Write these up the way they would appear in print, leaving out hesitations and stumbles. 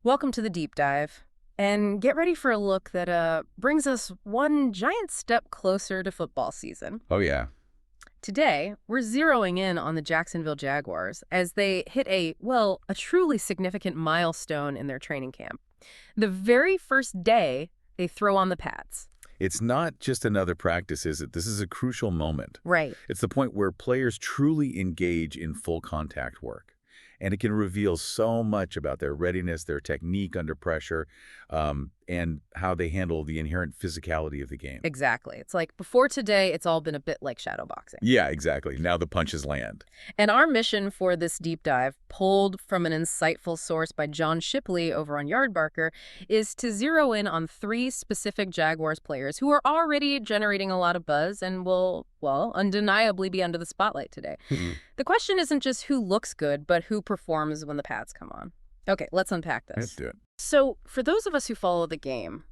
Welcome to the deep dive. And get ready for a look that brings us one giant step closer to football season. Oh, yeah. Today, we're zeroing in on the Jacksonville Jaguars as they hit a truly significant milestone in their training camp. The very first day they throw on the pads. It's not just another practice, is it? This is a crucial moment. Right. It's the point where players truly engage in full contact work. And it can reveal so much about their readiness, their technique under pressure, and how they handle the inherent physicality of the game. Exactly. It's like before today, it's all been a bit like shadow boxing. Yeah, exactly. Now the punches land. And our mission for this deep dive, pulled from an insightful source by John Shipley over on Yardbarker, is to zero in on three specific Jaguars players who are already generating a lot of buzz and will, undeniably be under the spotlight today. The question isn't just who looks good, but who performs when the pads come on. Okay, let's unpack this. Let's do it. So, for those of us who follow the game,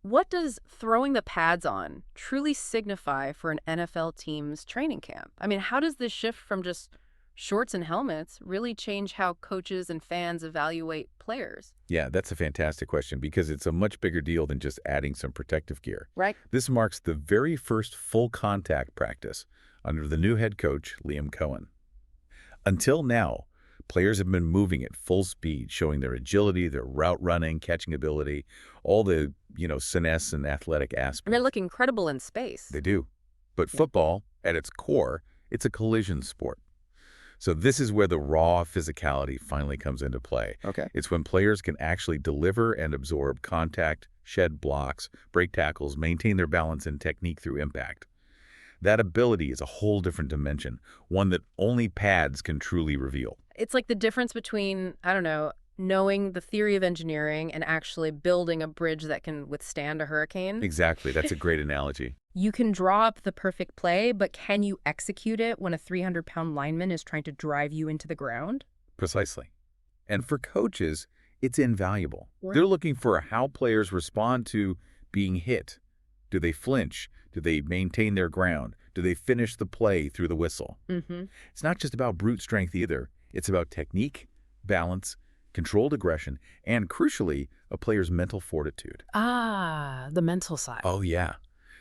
what does throwing the pads on truly signify for an NFL team's training camp? I mean, how does this shift from just shorts and helmets really change how coaches and fans evaluate players? Yeah, that's a fantastic question because it's a much bigger deal than just adding some protective gear. Right. This marks the very first full contact practice under the new head coach, Liam Cohen. Until now, players have been moving at full speed, showing their agility, their route running, catching ability, all the, finesse and athletic And aspects. they look incredible in space. They do. But football, at its core, it's a collision sport. So this is where the raw physicality finally comes into play. Okay. It's when players can actually deliver and absorb contact, shed blocks, break tackles, maintain their balance and technique through impact. That ability is a whole different dimension, one that only pads can truly reveal. It's like the difference between, I don't know, knowing the theory of engineering and actually building a bridge that can withstand a hurricane. Exactly. That's a great analogy. You can draw up the perfect play, but can you execute it when a 300-pound lineman is trying to drive you into the ground? Precisely. And for coaches, it's invaluable. Right. They're looking for how players respond to being hit. Do they flinch? Do they maintain their ground? Do they finish the play through the whistle? Mm-hmm. It's not just about brute strength either. It's about technique, balance, controlled aggression, and crucially, a player's mental fortitude. Ah, the mental side. Oh, yeah.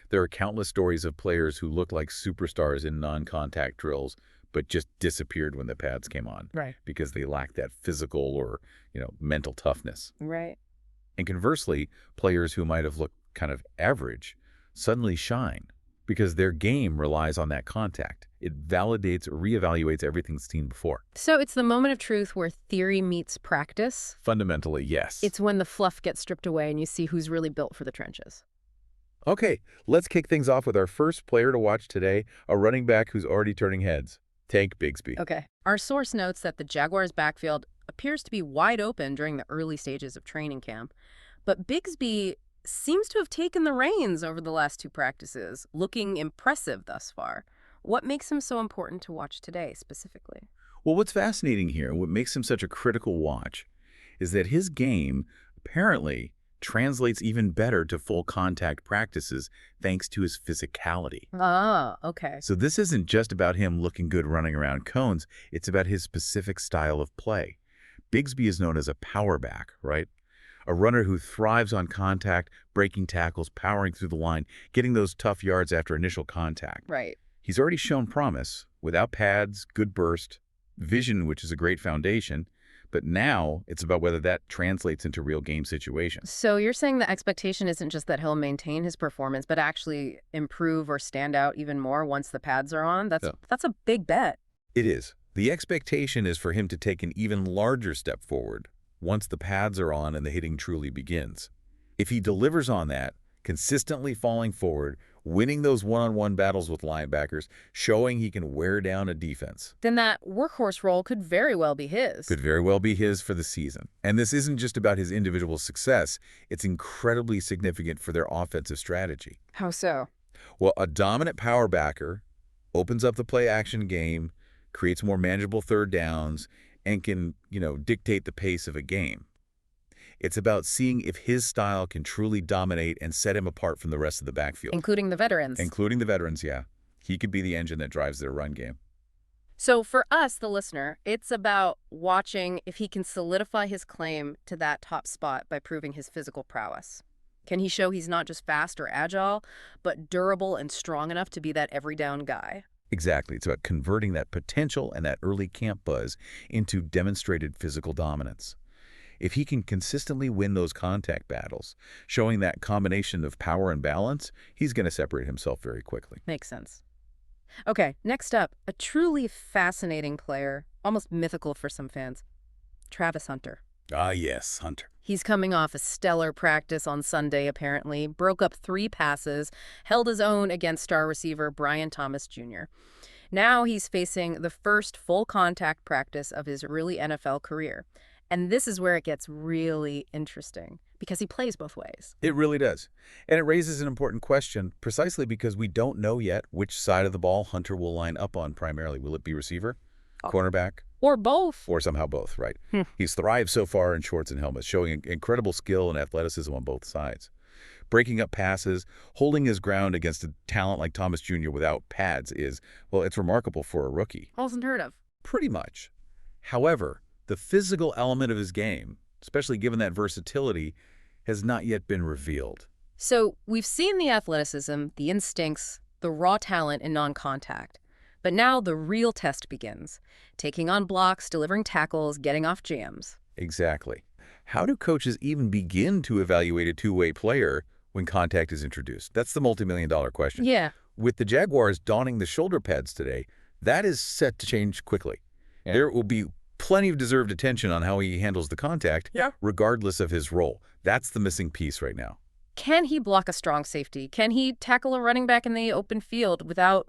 There are countless stories of players who looked like superstars in non-contact drills, but just disappeared when the pads came on. Right. Because they lacked that physical or, mental toughness. Right. And conversely, players who might have looked kind of average suddenly shine because their game relies on that contact. It validates, reevaluates everything seen before. So it's the moment of truth where theory meets practice. Fundamentally, yes. It's when the fluff gets stripped away and you see who's really built for the trenches. Okay, let's kick things off with our first player to watch today, a running back who's already turning heads, Tank Bigsby. Okay. Our source notes that the Jaguars' backfield appears to be wide open during the early stages of training camp, but Bigsby seems to have taken the reins over the last two practices, looking impressive thus far. What makes him so important to watch today, specifically? Well, what's fascinating here, what makes him such a critical watch, is that his game apparently translates even better to full contact practices thanks to his physicality. Ah, okay. So this isn't just about him looking good running around cones, it's about his specific style of play. Bigsby is known as a power back, right? A runner who thrives on contact, breaking tackles, powering through the line, getting those tough yards after initial contact. Right. He's already shown promise, without pads, good burst, vision, which is a great foundation, but now it's about whether that translates into real game situations. So you're saying the expectation isn't just that he'll maintain his performance, but actually improve or stand out even more once the pads are on? That's a big bet. It is. The expectation is for him to take an even larger step forward once the pads are on and the hitting truly begins. If he delivers on that, consistently falling forward, winning those one-on-one battles with linebackers, showing he can wear down a defense. Then that workhorse role could very well be his. Could very well be his for the season. And this isn't just about his individual success. It's incredibly significant for their offensive strategy. How so? Well, a dominant power backer opens up the play-action game, creates more manageable third downs, and can, dictate the pace of a game. It's about seeing if his style can truly dominate and set him apart from the rest of the backfield. Including the veterans. Including the veterans, yeah. He could be the engine that drives their run game. So for us, the listener, it's about watching if he can solidify his claim to that top spot by proving his physical prowess. Can he show he's not just fast or agile, but durable and strong enough to be that every down guy? Exactly. It's about converting that potential and that early camp buzz into demonstrated physical dominance. If he can consistently win those contact battles, showing that combination of power and balance, he's going to separate himself very quickly. Makes sense. Okay, next up, a truly fascinating player, almost mythical for some fans, Travis Hunter. Ah, yes, Hunter. He's coming off a stellar practice on Sunday, apparently, broke up 3 passes, held his own against star receiver Brian Thomas Jr. Now he's facing the first full contact practice of his early NFL career. And this is where it gets really interesting, because he plays both ways. It really does. And it raises an important question precisely because we don't know yet which side of the ball Hunter will line up on primarily. Will it be receiver, cornerback, Or both. or somehow both, right? He's thrived so far in shorts and helmets, showing incredible skill and athleticism on both sides. Breaking up passes, holding his ground against a talent like Thomas Jr. without pads is, well, it's remarkable for a rookie. Wasn't heard of. Pretty much. However, the physical element of his game, especially given that versatility, has not yet been revealed. So we've seen the athleticism, the instincts, the raw talent in non-contact. But now the real test begins. Taking on blocks, delivering tackles, getting off jams. Exactly. How do coaches even begin to evaluate a two-way player when contact is introduced? That's the multi-million-dollar question. Yeah. With the Jaguars donning the shoulder pads today, that is set to change quickly. Yeah. There will be plenty of deserved attention on how he handles the contact, regardless of his role. That's the missing piece right now. Can he block a strong safety? Can he tackle a running back in the open field without,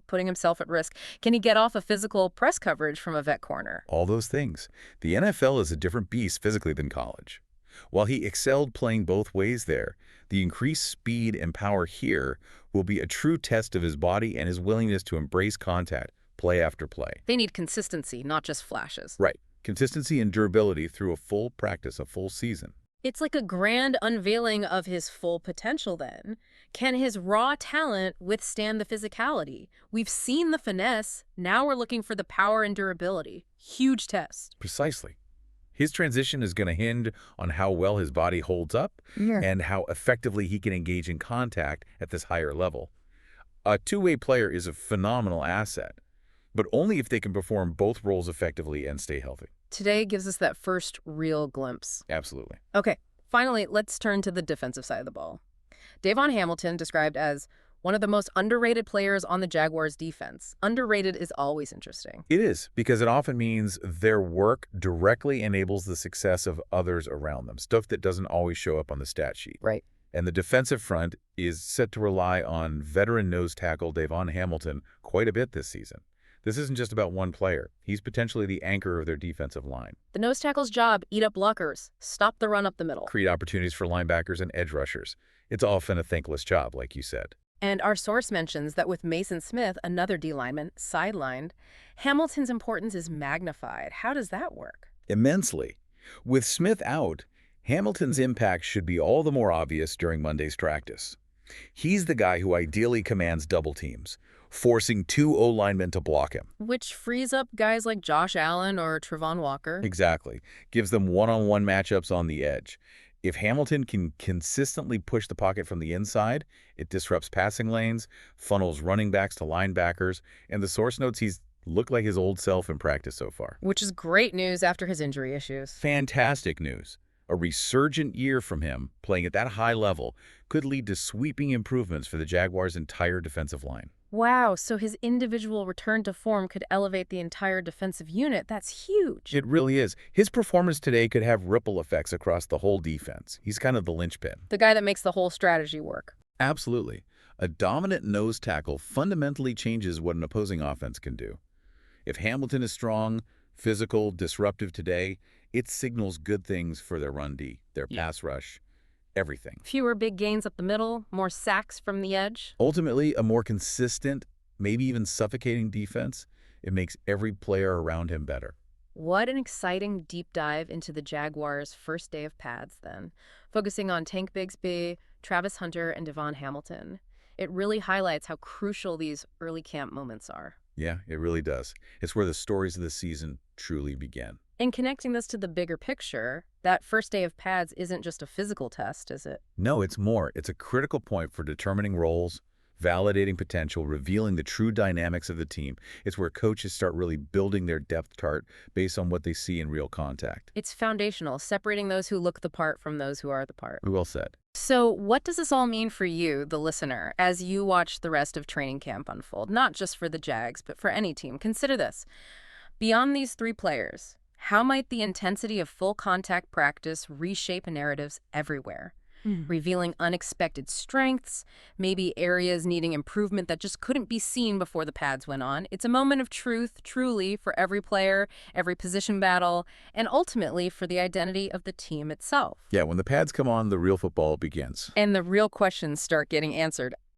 putting himself at risk? Can he get off a physical press coverage from a vet corner? All those things. The NFL is a different beast physically than college. While he excelled playing both ways there, the increased speed and power here will be a true test of his body and his willingness to embrace contact, play after play. They need consistency, not just flashes. Right. Consistency and durability through a full practice, a full season. It's like a grand unveiling of his full potential then. Can his raw talent withstand the physicality? We've seen the finesse. Now we're looking for the power and durability. Huge test. Precisely. His transition is going to hinge on how well his body holds up and how effectively he can engage in contact at this higher level. A two-way player is a phenomenal asset, but only if they can perform both roles effectively and stay healthy. Today gives us that first real glimpse. Absolutely. Okay, finally, let's turn to the defensive side of the ball. Devon Hamilton described as one of the most underrated players on the Jaguars' defense. Underrated is always interesting. It is, because it often means their work directly enables the success of others around them, stuff that doesn't always show up on the stat sheet. Right. And the defensive front is set to rely on veteran nose tackle Devon Hamilton quite a bit this season. This isn't just about one player. He's potentially the anchor of their defensive line. The nose tackle's job, eat up blockers, stop the run up the middle. Create opportunities for linebackers and edge rushers. It's often a thankless job, like you said. And our source mentions that with Mason Smith, another D lineman, sidelined, Hamilton's importance is magnified. How does that work? Immensely. With Smith out, Hamilton's impact should be all the more obvious during Monday's practice. He's the guy who ideally commands double teams, forcing 2 O-linemen to block him. Which frees up guys like Josh Allen or Trevon Walker. Exactly. Gives them one-on-one matchups on the edge. If Hamilton can consistently push the pocket from the inside, it disrupts passing lanes, funnels running backs to linebackers, and the source notes he's looked like his old self in practice so far. Which is great news after his injury issues. Fantastic news. A resurgent year from him, playing at that high level, could lead to sweeping improvements for the Jaguars' entire defensive line. Wow, so his individual return to form could elevate the entire defensive unit. That's huge. It really is. His performance today could have ripple effects across the whole defense. He's kind of the linchpin. The guy that makes the whole strategy work. Absolutely. A dominant nose tackle fundamentally changes what an opposing offense can do. If Hamilton is strong, physical, disruptive today, it signals good things for their run D, their pass rush, everything. Fewer big gains up the middle, more sacks from the edge. Ultimately, a more consistent, maybe even suffocating defense. It makes every player around him better. What an exciting deep dive into the Jaguars' first day of pads then, focusing on Tank Bigsby, Travis Hunter, and Devon Hamilton. It really highlights how crucial these early camp moments are. Yeah, it really does. It's where the stories of the season truly begin. And connecting this to the bigger picture, that first day of pads isn't just a physical test, is it? No, it's more. It's a critical point for determining roles, validating potential, revealing the true dynamics of the team. It's where coaches start really building their depth chart based on what they see in real contact. It's foundational, separating those who look the part from those who are the part. Well said. So, what does this all mean for you, the listener, as you watch the rest of training camp unfold? Not just for the Jags, but for any team. Consider this. Beyond these three players, how might the intensity of full contact practice reshape narratives everywhere? Revealing unexpected strengths, maybe areas needing improvement that just couldn't be seen before the pads went on. It's a moment of truth, truly, for every player, every position battle, and ultimately for the identity of the team itself. Yeah, when the pads come on, the real football begins. And the real questions start getting answered